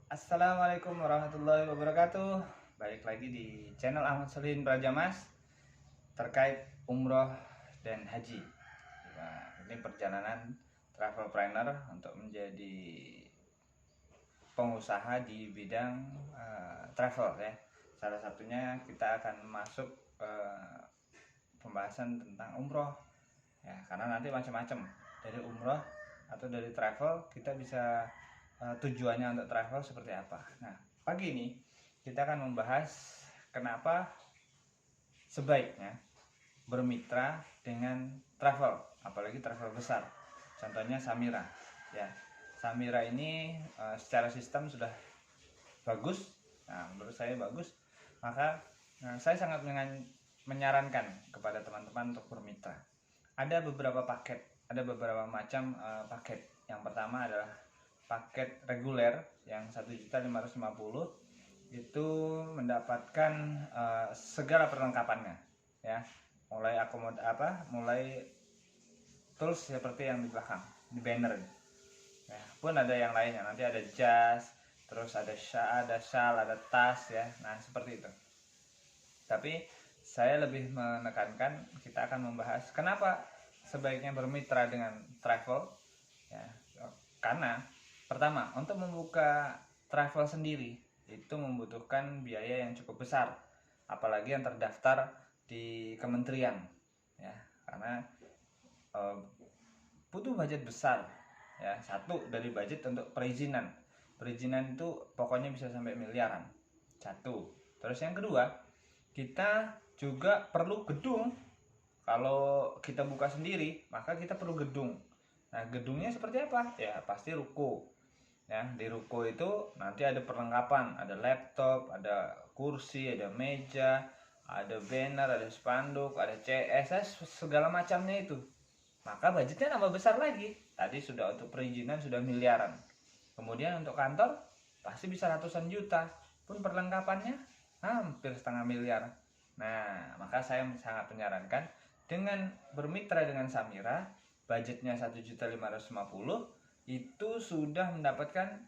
Assalamualaikum warahmatullahi wabarakatuh. Balik lagi di channel Ahmad Solihin Prajamas terkait umroh dan haji. Nah, ini perjalanan travel planner untuk menjadi pengusaha di bidang travel ya. Salah satunya kita akan masuk pembahasan tentang umroh ya, karena nanti macam-macam dari umroh atau dari travel kita bisa tujuannya untuk travel seperti apa. Nah, pagi ini kita akan membahas kenapa sebaiknya bermitra dengan travel, apalagi travel besar. Contohnya Samira. Ya, Samira ini secara sistem sudah bagus. Nah, menurut saya bagus. Maka saya sangat menyarankan kepada teman-teman untuk bermitra. Ada beberapa paket, ada beberapa macam paket. Yang pertama adalah paket reguler yang 1.550.000 itu mendapatkan segala perlengkapannya ya, mulai tools seperti yang di belakang di banner ya, pun ada yang lainnya, nanti ada jas, terus ada shawl, ada tas ya. Nah, seperti itu. Tapi saya lebih menekankan kita akan membahas kenapa sebaiknya bermitra dengan travel ya. Karena pertama, untuk membuka travel sendiri itu membutuhkan biaya yang cukup besar, apalagi yang terdaftar di kementerian ya, karena butuh budget besar ya. Satu, dari budget untuk perizinan. Perizinan itu pokoknya bisa sampai miliaran. Satu. Terus yang kedua, kita juga perlu gedung. Kalau kita buka sendiri, maka kita perlu gedung. Nah, gedungnya seperti apa? Ya, pasti ruko. Ya, di ruko itu nanti ada perlengkapan, ada laptop, ada kursi, ada meja, ada banner, ada spanduk, ada CSS, segala macamnya itu. Maka budgetnya tambah besar lagi. Tadi sudah untuk perizinan sudah miliaran. Kemudian untuk kantor pasti bisa ratusan juta. Pun perlengkapannya hampir setengah miliar. Nah, maka saya sangat menyarankan dengan bermitra dengan Samira, budgetnya 1.550.000 itu sudah mendapatkan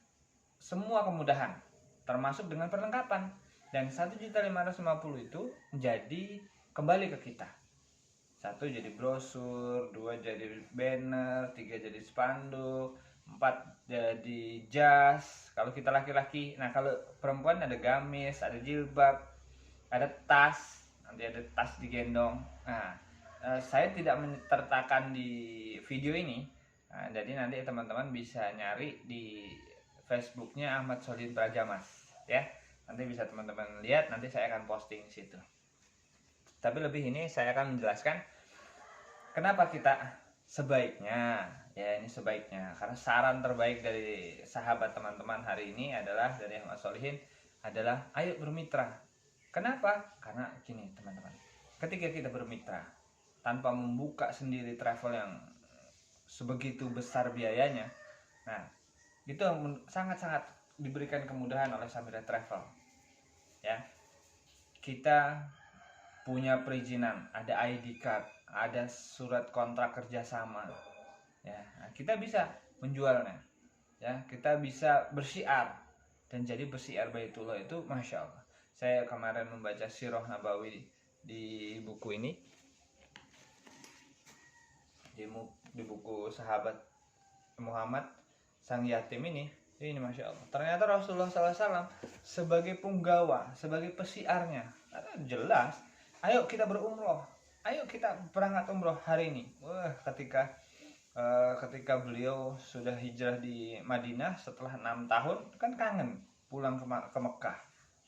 semua kemudahan termasuk dengan perlengkapan, dan 1.550.000 itu menjadi kembali ke kita. Satu jadi brosur, dua jadi banner, tiga jadi spanduk, empat jadi jas kalau kita laki-laki. Nah, kalau perempuan ada gamis, ada jilbab, ada tas, nanti ada tas digendong. Nah, saya tidak menceritakan di video ini. Nah, jadi nanti teman-teman bisa nyari di Facebooknya Ahmad Solihin Prajamas ya. Nanti bisa teman-teman lihat, nanti saya akan posting situ. Tapi lebih ini saya akan menjelaskan kenapa kita sebaiknya, ya ini sebaiknya, karena saran terbaik dari sahabat teman-teman hari ini adalah dari Ahmad Solihin adalah ayo bermitra. Kenapa? Karena gini teman-teman, ketika kita bermitra tanpa membuka sendiri travel yang sebegitu besar biayanya, nah itu sangat-sangat diberikan kemudahan oleh Samira Travel ya. Kita punya perizinan, ada ID card, ada surat kontrak kerjasama ya. Nah, kita bisa menjualnya ya, kita bisa bersiar, dan jadi bersiar Baitullah itu masya Allah. Saya kemarin membaca Sirah Nabawi di buku ini, di buku sahabat Muhammad sang yatim ini masya Allah, ternyata Rasulullah SAW sebagai punggawa, sebagai pesiarnya jelas, ayo kita berumroh, ayo kita berangkat umroh hari ini. Wah, ketika beliau sudah hijrah di Madinah setelah 6 tahun kan kangen pulang ke Mekah,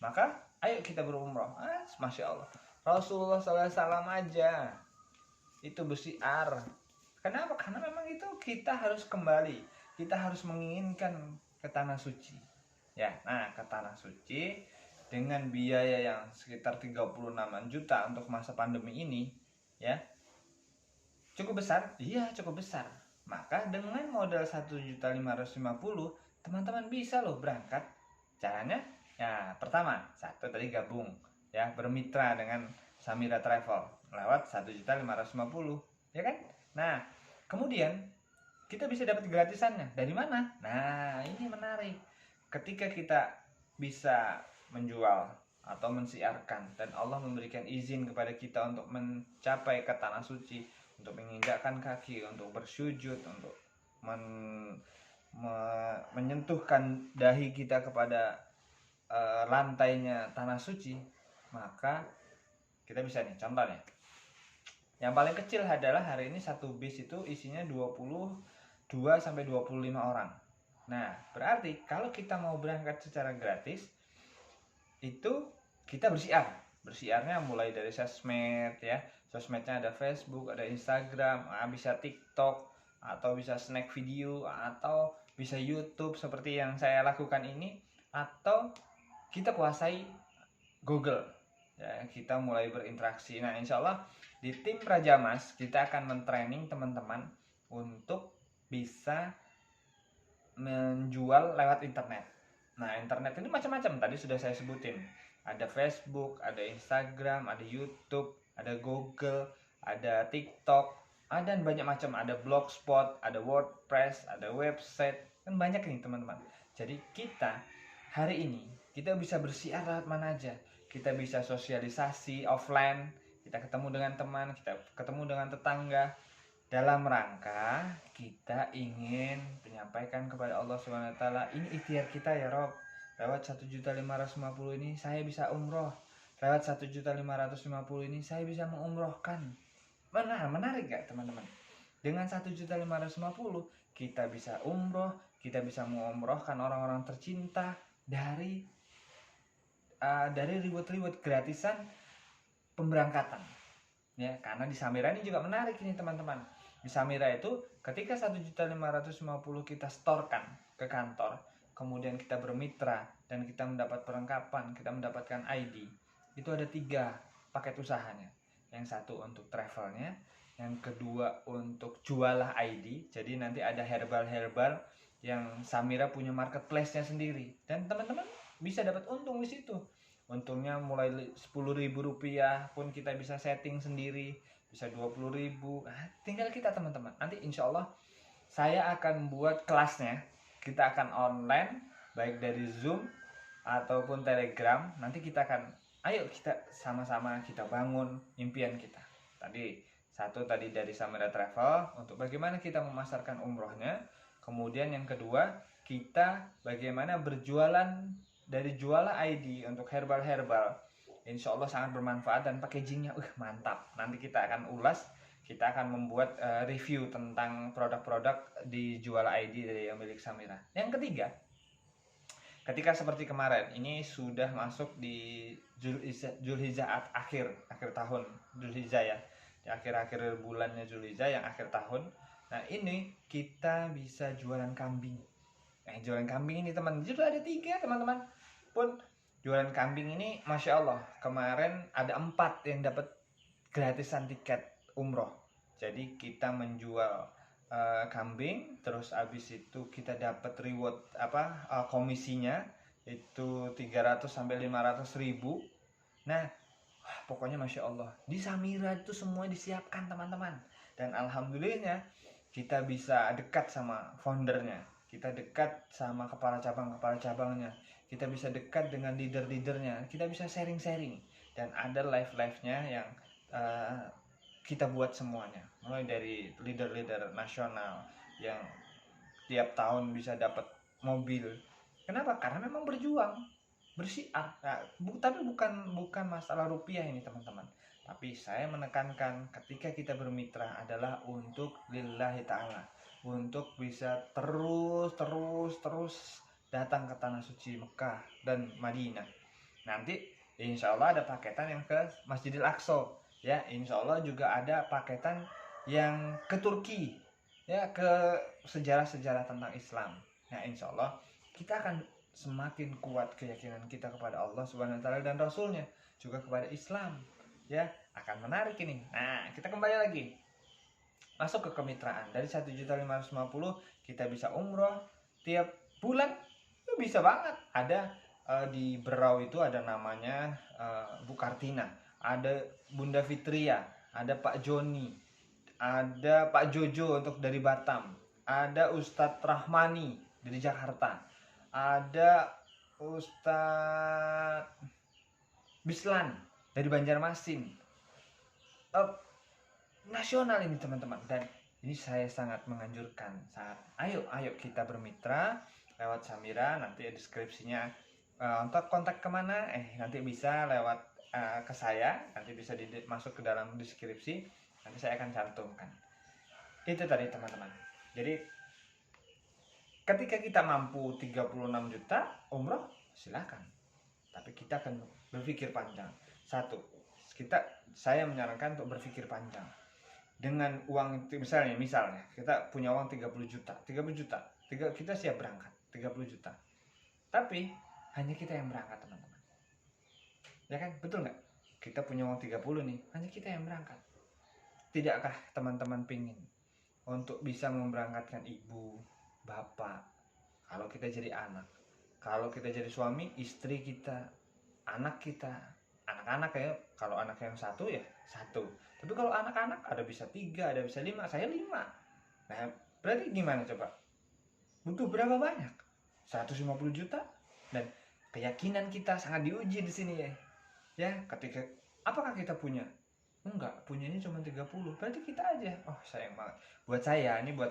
maka ayo kita berumroh. Masya Allah, Rasulullah SAW aja itu bersiar. Kenapa? Karena memang itu kita harus kembali, kita harus menginginkan ke tanah suci ya. Nah, ke tanah suci dengan biaya yang sekitar 36 juta untuk masa pandemi ini ya, cukup besar. Iya, cukup besar. Maka dengan modal 1.550.000 teman-teman bisa loh berangkat. Caranya ya, pertama, satu tadi gabung ya, bermitra dengan Samira Travel lewat 1.550.000 ya kan. Nah, kemudian kita bisa dapat gratisannya dari mana? Nah, ini menarik. ketika kita bisa menjual atau mensiarkan dan Allah memberikan izin kepada kita untuk mencapai ke tanah suci, untuk menginjakkan kaki, untuk bersujud, untuk menyentuhkan dahi kita kepada lantainya tanah suci, maka kita bisa nih, contohnya yang paling kecil adalah hari ini satu bis itu isinya 22 sampai 25 orang. Nah, berarti kalau kita mau berangkat secara gratis, itu kita bersiar. Bersiarnya mulai dari sosmed ya. Sosmednya ada Facebook, ada Instagram, bisa TikTok, atau bisa snack video, atau bisa YouTube seperti yang saya lakukan ini, atau kita kuasai Google. Ya, kita mulai berinteraksi. Nah, insya Allah di tim Raja Mas kita akan mentraining teman-teman untuk bisa menjual lewat internet. Nah, internet ini macam-macam, tadi sudah saya sebutin. Ada Facebook, ada Instagram, ada YouTube, ada Google, ada TikTok, ada banyak macam, ada Blogspot, ada WordPress, ada website, kan banyak nih teman-teman. Jadi kita hari ini kita bisa bersiar lewat mana aja. Kita bisa sosialisasi offline, kita ketemu dengan teman, kita ketemu dengan tetangga, dalam rangka kita ingin menyampaikan kepada Allah SWT, ini ikhtiar kita ya Rob, lewat 1.550 ini saya bisa umroh, lewat 1.550 ini saya bisa mengumrohkan. Menarik gak teman-teman? Dengan 1.550 kita bisa umroh, kita bisa mengumrohkan orang-orang tercinta dari reward gratisan pemberangkatan ya. Karena di Samira ini juga menarik ini teman-teman. Di Samira itu ketika 1.550 kita storekan ke kantor, kemudian kita bermitra dan kita mendapat perlengkapan, kita mendapatkan ID, itu ada 3 paket usahanya. Yang satu untuk travelnya, yang kedua untuk jualah ID, jadi nanti ada herbal yang Samira punya marketplace-nya sendiri, dan teman-teman bisa dapat untung di situ. Untungnya mulai Rp10.000 pun kita bisa setting sendiri, bisa Rp20.000. Tinggal kita teman-teman. Nanti insya Allah saya akan buat kelasnya. Kita akan online, baik dari Zoom ataupun Telegram. Nanti kita akan, ayo kita sama-sama kita bangun impian kita. Satu tadi dari Samira Travel untuk bagaimana kita memasarkan umrohnya. Kemudian yang kedua, kita bagaimana berjualan dari jualan ID untuk herbal. Insya Allah sangat bermanfaat dan packagingnya mantap. Nanti kita akan ulas, kita akan membuat review tentang produk-produk di jualan ID dari yang milik Samira. Yang ketiga, ketika seperti kemarin ini sudah masuk di Zulhijjah akhir tahun Zulhijjah ya, di akhir bulannya Zulhijjah yang akhir tahun. Nah, ini kita bisa jualan kambing. Jualan kambing ini teman, sudah ada 3 teman-teman. Pun jualan kambing ini Masya Allah, kemarin ada 4 yang dapat gratisan tiket umroh. Jadi kita menjual kambing, terus abis itu kita dapat reward komisinya itu 300 sampai 500 ribu. Nah, pokoknya Masya Allah, di Samira itu semua disiapkan teman-teman. Dan alhamdulillahnya kita bisa dekat sama foundernya, kita dekat sama kepala cabangnya, kita bisa dekat dengan leader-leadernya, kita bisa sharing-sharing, dan ada live-nya yang kita buat semuanya, mulai dari leader-leader nasional yang tiap tahun bisa dapat mobil. Kenapa? Karena memang berjuang, bersiar. Nah, tapi bukan masalah rupiah ini teman-teman. Tapi saya menekankan ketika kita bermitra adalah untuk lillahi ta'ala, untuk bisa terus datang ke tanah suci Mekah dan Madinah. Nanti insya Allah ada paketan yang ke Masjidil Aqsa ya, insya Allah juga ada paketan yang ke Turki ya, ke sejarah-sejarah tentang Islam. Nah, insya Allah kita akan semakin kuat keyakinan kita kepada Allah Subhanahu wa taala dan Rasulnya, juga kepada Islam ya. Akan menarik ini. Nah, kita kembali lagi masuk ke kemitraan. Dari 1.550 kita bisa umroh tiap bulan, itu bisa banget. Ada di Berau itu ada namanya Bu Kartina, ada Bunda Fitria, ada Pak Joni, ada Pak Jojo untuk dari Batam, ada Ustadz Rahmani dari Jakarta, ada Ustadz Bislan dari Banjarmasin. Nasional ini teman-teman, dan ini saya sangat menganjurkan ayo kita bermitra lewat Samira. Nanti deskripsinya untuk kontak kemana nanti bisa lewat ke saya, nanti bisa masuk ke dalam deskripsi, nanti saya akan cantumkan. Itu tadi teman-teman. Jadi ketika kita mampu 36 juta umroh silakan, tapi kita akan berpikir panjang. Saya menyarankan untuk berpikir panjang. Dengan uang misalnya kita punya uang 30 juta, kita siap berangkat 30 juta. Tapi hanya kita yang berangkat teman-teman. Ya kan? Betul nggak? Kita punya uang 30 nih, hanya kita yang berangkat. Tidakkah teman-teman pingin untuk bisa memberangkatkan ibu, bapak, kalau kita jadi anak, kalau kita jadi suami, istri kita, anak kita, anak-anak ya, kalau anak yang satu ya satu. Tapi kalau anak-anak ada bisa 3, ada bisa 5, saya 5. Nah, berarti gimana coba? Butuh berapa banyak? 150 juta. Dan keyakinan kita sangat diuji di sini ya. Ya, ketika apakah kita punya? Enggak, punyanya cuma 30. Berarti kita aja. Oh, sayang banget. Buat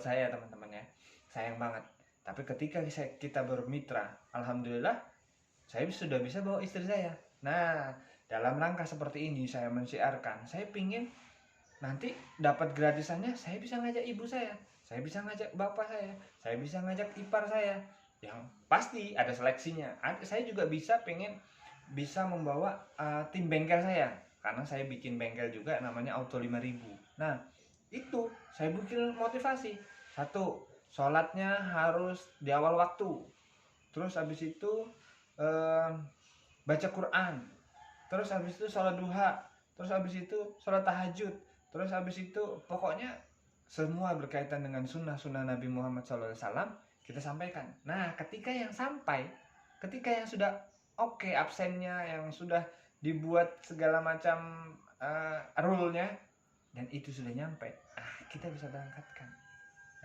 saya teman-teman ya. Sayang banget. Tapi ketika kita bermitra, alhamdulillah saya sudah bisa bawa istri saya. Nah, dalam rangka seperti ini saya mensiarkan, saya pingin nanti dapat gratisannya, saya bisa ngajak ibu saya bisa ngajak bapak saya bisa ngajak ipar saya. Yang pasti ada seleksinya. Saya juga pengen bisa membawa tim bengkel saya, karena saya bikin bengkel juga namanya Auto 5000. Nah, itu saya bikin motivasi. 1, sholatnya harus di awal waktu. Terus habis itu baca Quran. Terus habis itu sholat duha, terus habis itu sholat tahajud, terus habis itu pokoknya semua berkaitan dengan sunnah Nabi Muhammad SAW kita sampaikan. Nah, ketika yang sudah oke, absennya, yang sudah dibuat segala macam rule-nya, dan itu sudah nyampe, kita bisa berangkatkan.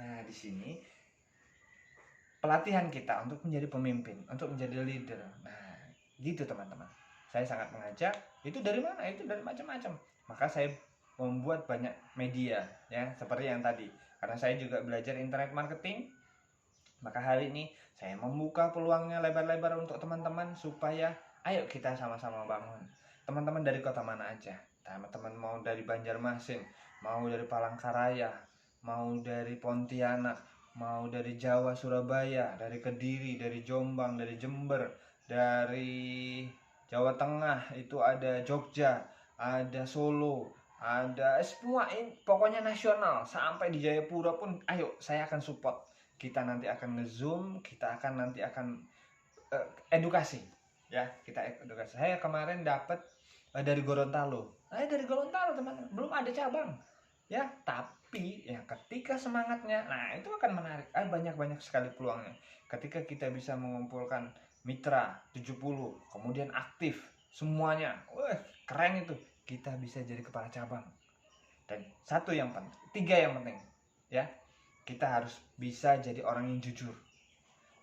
Nah, di sini pelatihan kita untuk menjadi pemimpin, untuk menjadi leader. Nah, gitu teman-teman. Saya sangat mengajak. Itu dari mana? Itu dari macam-macam. Maka saya membuat banyak media ya, seperti yang tadi. Karena saya juga belajar internet marketing, maka hari ini saya membuka peluangnya lebar-lebar untuk teman-teman supaya ayo kita sama-sama bangun. Teman-teman dari kota mana aja, teman-teman mau dari Banjarmasin, mau dari Palangkaraya, mau dari Pontianak, mau dari Jawa, Surabaya, dari Kediri, dari Jombang, dari Jember, dari Jawa Tengah, itu ada Jogja, ada Solo, ada semua, pokoknya nasional, sampai di Jayapura pun ayo saya akan support. Kita nanti akan nge-zoom, kita akan nanti akan edukasi ya, kita edukasi. Saya kemarin dapat dari Gorontalo. Dari Gorontalo teman, belum ada cabang ya, tapi ya ketika semangatnya, nah itu akan menarik. Banyak sekali peluangnya ketika kita bisa mengumpulkan mitra 70, kemudian aktif semuanya. Wah, keren itu. Kita bisa jadi kepala cabang. Dan 3 yang penting ya, kita harus bisa jadi orang yang jujur,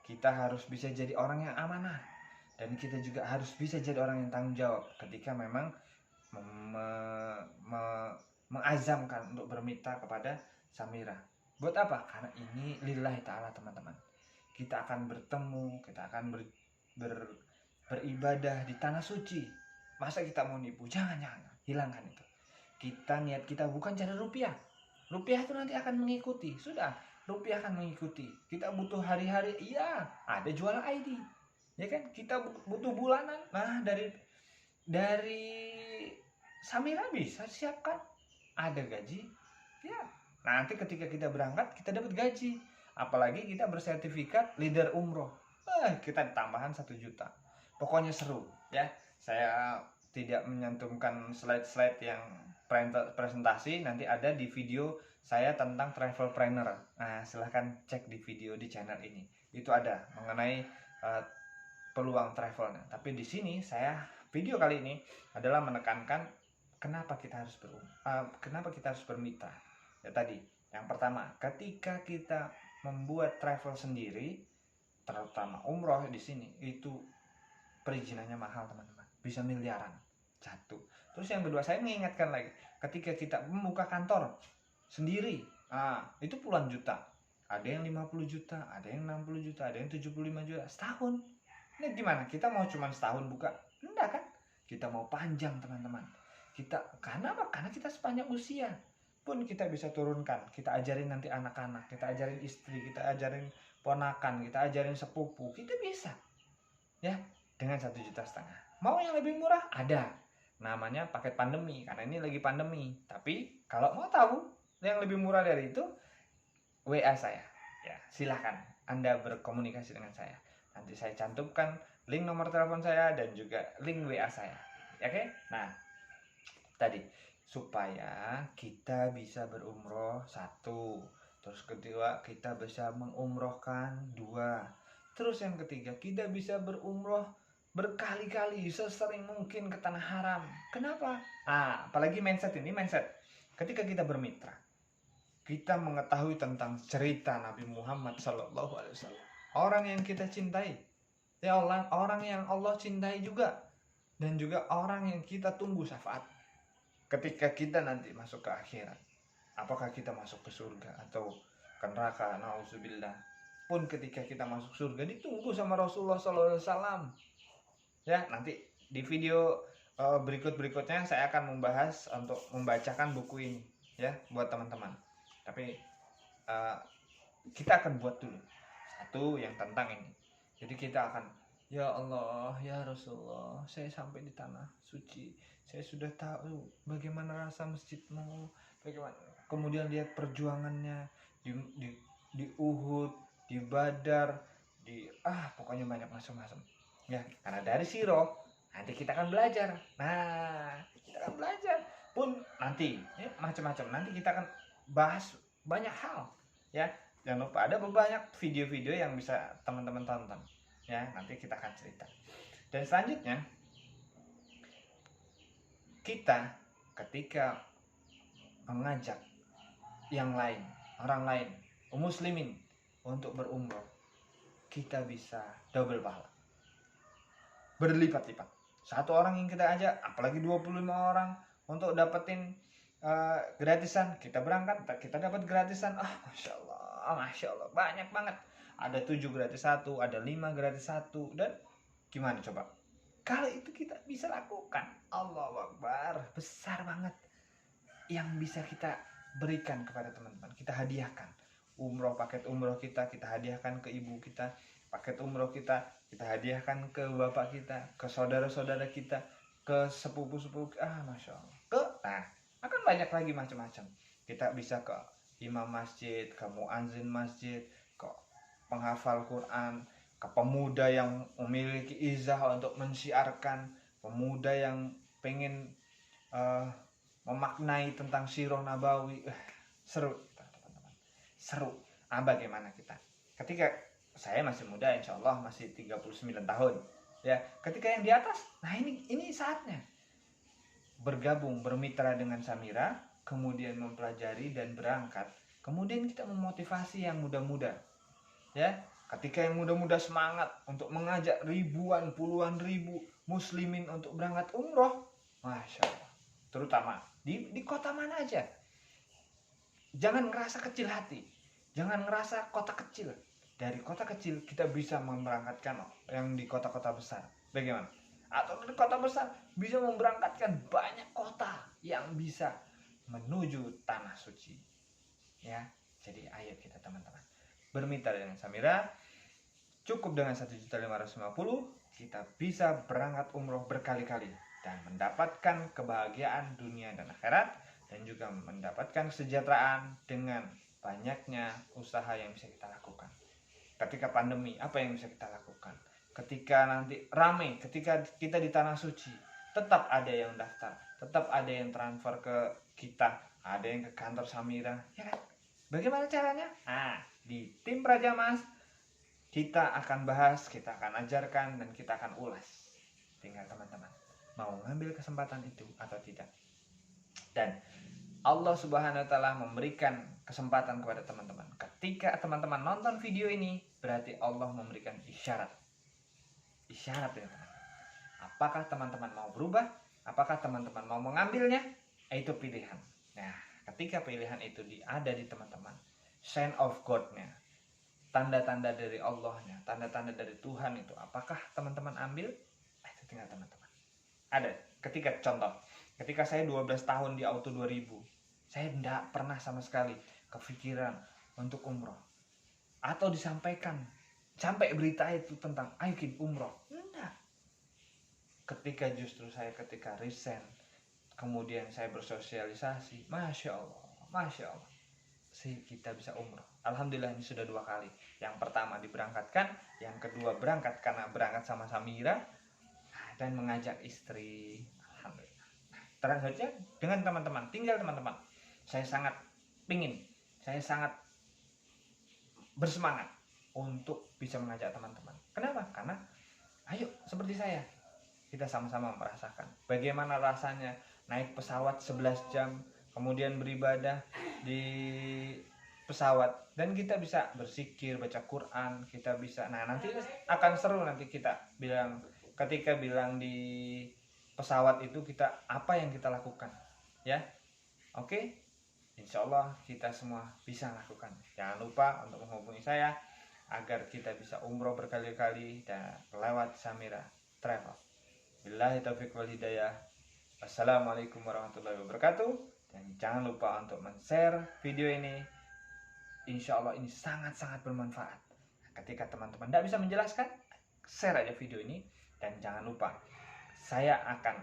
kita harus bisa jadi orang yang amanah, dan kita juga harus bisa jadi orang yang tanggung jawab ketika memang mengazamkan untuk bermitra kepada Samira. Buat apa? Karena ini lillahi ta'ala teman-teman. Kita akan bertemu, kita akan beribadah di tanah suci. Masa kita mau nipu? Jangan, hilangkan itu. Niat kita bukan cari rupiah. Rupiah itu nanti akan mengikuti. Sudah, rupiah akan mengikuti. Kita butuh hari-hari, iya, ada jual ID. Ya kan? Kita butuh bulanan. Nah, dari Samira bisa siapkan. Ada gaji. Ya. Nanti ketika kita berangkat, kita dapat gaji. Apalagi kita bersertifikat leader umroh. Kita tambahan 1 juta. Pokoknya seru ya. Saya tidak menyantumkan slide-slide yang presentasi, nanti ada di video saya tentang travel planner. Nah, silahkan cek di video di channel ini. Itu ada mengenai peluang travelnya. Tapi di sini video kali ini adalah menekankan kenapa kita harus bermitra. Ya tadi, yang pertama, ketika kita membuat travel sendiri, terutama umroh di sini itu perizinannya mahal teman-teman, bisa miliaran satu. Terus yang kedua, saya mengingatkan lagi, ketika kita membuka kantor sendiri, itu puluhan juta, ada yang 50 juta, ada yang 60 juta, ada yang 75 juta setahun. Ini gimana, kita mau cuma setahun buka? Enggak kan, kita mau panjang teman-teman. Karena apa? Karena kita sepanjang usia pun kita bisa turunkan, kita ajarin nanti anak-anak, kita ajarin istri, kita ajarin ponakan, kita ajarin sepupu, kita bisa ya dengan 1,5 juta. Mau yang lebih murah? Ada, namanya paket pandemi, karena ini lagi pandemi. Tapi kalau mau tahu yang lebih murah dari itu, WA saya ya, silahkan Anda berkomunikasi dengan saya, nanti saya cantumkan link nomor telepon saya dan juga link WA saya. Oke? Nah, tadi supaya kita bisa berumroh satu, terus kedua kita bisa mengumrohkan dua, terus yang ketiga kita bisa berumroh berkali-kali sesering mungkin ke tanah haram. Kenapa? Apalagi mindset ini, ketika kita bermitra, kita mengetahui tentang cerita Nabi Muhammad SAW, orang yang kita cintai, ya Allah, orang yang Allah cintai juga, dan juga orang yang kita tunggu syafaat ketika kita nanti masuk ke akhirat. Apakah kita masuk ke surga atau ke neraka, na'udzubillah. Pun ketika kita masuk surga ditunggu sama Rasulullah SAW. Ya, nanti di video berikutnya saya akan membahas untuk membacakan buku ini ya buat teman-teman. Tapi kita akan buat dulu satu yang tentang ini. Jadi kita akan, ya Allah, ya Rasulullah, saya sampai di tanah suci, saya sudah tahu bagaimana rasa masjidmu, bagaimana kemudian lihat perjuangannya di Uhud, di Badar, pokoknya banyak macam-macam ya. Karena dari siro nanti kita akan belajar. Kita akan belajar pun nanti ya, macam-macam. Nanti kita akan bahas banyak hal ya. Jangan lupa ada banyak video-video yang bisa teman-teman tonton ya, nanti kita akan cerita. Dan selanjutnya kita ketika mengajak yang lain, orang lain, muslimin untuk berumroh, kita bisa double pahala, berlipat-lipat. Satu orang yang kita ajak, apalagi 25 orang untuk dapetin gratisan, kita berangkat, kita dapat gratisan, Masya Allah, banyak banget. Ada 7 gratis 1, ada 5 gratis 1, dan gimana coba? Kalau itu kita bisa lakukan, Allahu Akbar, besar banget yang bisa kita berikan kepada teman-teman. Kita hadiahkan umroh, paket umroh kita hadiahkan ke ibu kita, paket umroh kita hadiahkan ke bapak kita, ke saudara-saudara kita, ke sepupu-sepupu, Masya Allah. Akan banyak lagi macam-macam. Kita bisa ke imam masjid, ke muadzin masjid, ke penghafal Quran, ke pemuda yang memiliki izah untuk mensiarkan, pemuda yang pengen memaknai tentang sirah nabawi. Seru teman-teman, seru. Bagaimana kita ketika saya masih muda, insya Allah masih 39 tahun ya, ketika yang di atas, ini saatnya bergabung, bermitra dengan Samira, kemudian mempelajari dan berangkat. Kemudian kita memotivasi yang muda-muda ya. Ketika yang muda-muda semangat untuk mengajak ribuan, puluhan ribu muslimin untuk berangkat umroh, Masya Allah. Terutama di kota mana aja. Jangan ngerasa kecil hati, jangan ngerasa kota kecil. Dari kota kecil kita bisa memberangkatkan yang di kota-kota besar. Bagaimana? Atau di kota besar bisa memberangkatkan banyak kota yang bisa menuju tanah suci ya. Jadi ayo kita teman-teman bermitra dengan Samira. Cukup dengan 1.550 kita bisa berangkat umroh berkali-kali dan mendapatkan kebahagiaan dunia dan akhirat, dan juga mendapatkan kesejahteraan dengan banyaknya usaha yang bisa kita lakukan. Ketika pandemi, apa yang bisa kita lakukan? Ketika nanti ramai, ketika kita di tanah suci, tetap ada yang daftar, tetap ada yang transfer ke kita, ada yang ke kantor Samira, ya kan? Bagaimana caranya? Di tim Praja Mas kita akan bahas, kita akan ajarkan, dan kita akan ulas. Tinggal teman-teman mau ngambil kesempatan itu atau tidak. Dan Allah Subhanahu wa Ta'ala memberikan kesempatan kepada teman-teman. Ketika teman-teman nonton video ini, berarti Allah memberikan isyarat. Isyarat ya teman. Apakah teman-teman mau berubah? Apakah teman-teman mau mengambilnya? Itu pilihan. Nah, ketika pilihan itu ada di teman-teman, sign of God-nya, tanda-tanda dari Allah-nya, tanda-tanda dari Tuhan itu, apakah teman-teman ambil? Itu tinggal teman-teman. Ada. Ketika saya 12 tahun di Auto 2000, saya tidak pernah sama sekali kepikiran untuk umroh. Atau disampaikan, sampai berita itu tentang ayo kita umroh. Enggak. Ketika resign, kemudian saya bersosialisasi, Masya Allah, sih kita bisa umroh. Alhamdulillah ini sudah 2 kali. Yang pertama diberangkatkan, yang kedua berangkat karena berangkat sama Samira dan mengajak istri. Alhamdulillah. Terus saja dengan teman-teman, tinggal teman-teman. Saya sangat bersemangat untuk bisa mengajak teman-teman. Kenapa? Karena ayo seperti saya, kita sama-sama merasakan bagaimana rasanya naik pesawat 11 jam, kemudian beribadah di pesawat, dan kita bisa berzikir, baca Quran, kita bisa. Nah, nanti akan seru nanti ketika bilang di pesawat itu kita apa yang kita lakukan, ya. Oke, insya Allah kita semua bisa lakukan. Jangan lupa untuk menghubungi saya agar kita bisa umroh berkali-kali dan lewat Samira Travel. Billahi taufiq wal hidayah. Wassalamualaikum warahmatullahi wabarakatuh. Dan jangan lupa untuk men-share video ini. Insya Allah ini sangat-sangat bermanfaat. Ketika teman-teman tidak bisa menjelaskan, share aja video ini. Dan jangan lupa, saya akan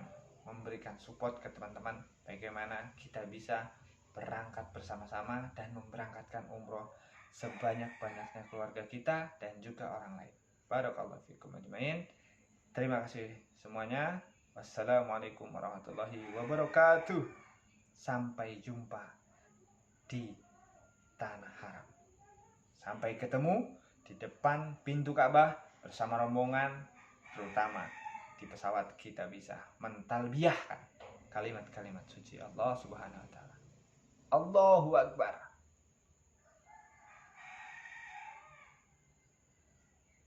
memberikan support ke teman-teman bagaimana kita bisa berangkat bersama-sama dan memberangkatkan umroh sebanyak-banyaknya keluarga kita dan juga orang lain. Barakallahu fikum ajmain. Terima kasih semuanya. Wassalamualaikum warahmatullahi wabarakatuh. Sampai jumpa di Tanah Haram. Sampai ketemu di depan pintu Ka'bah bersama rombongan, terutama di pesawat kita bisa mentalbiyahkan kalimat-kalimat suci Allah Subhanahu wa taala. Allahu Akbar.